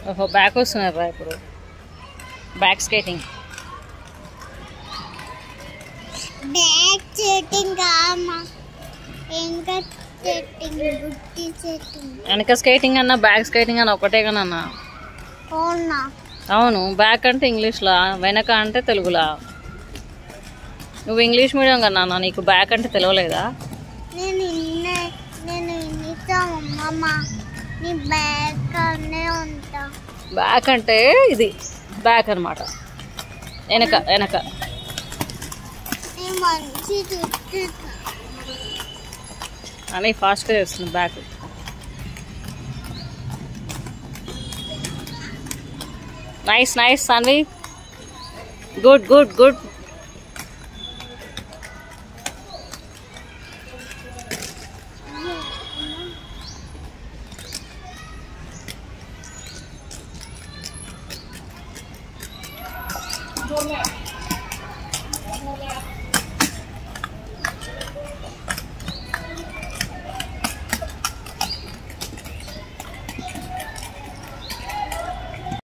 ఓహో బ్యాక్ వస్తున్నారా ఇప్పుడు బ్యాక్ స్కేటింగ్ వెనక స్కేటింగ్ అన్న బ్యాక్ స్కేటింగ్ అన్న ఒకటే కన్నా అవును బ్యాక్ అంటే ఇంగ్లీష్లా వెనక అంటే తెలుగులా నువ్వు ఇంగ్లీష్ మీడియం కన్నా నీకు బ్యాక్ అంటే తెలియలేదా బ్యాక్ అంటే ఇది బ్యాక్ అన్నమాట వెనక వెనక అని ఫాస్ట్గా చేస్తుంది back nice nice Sanvi good good good Go next.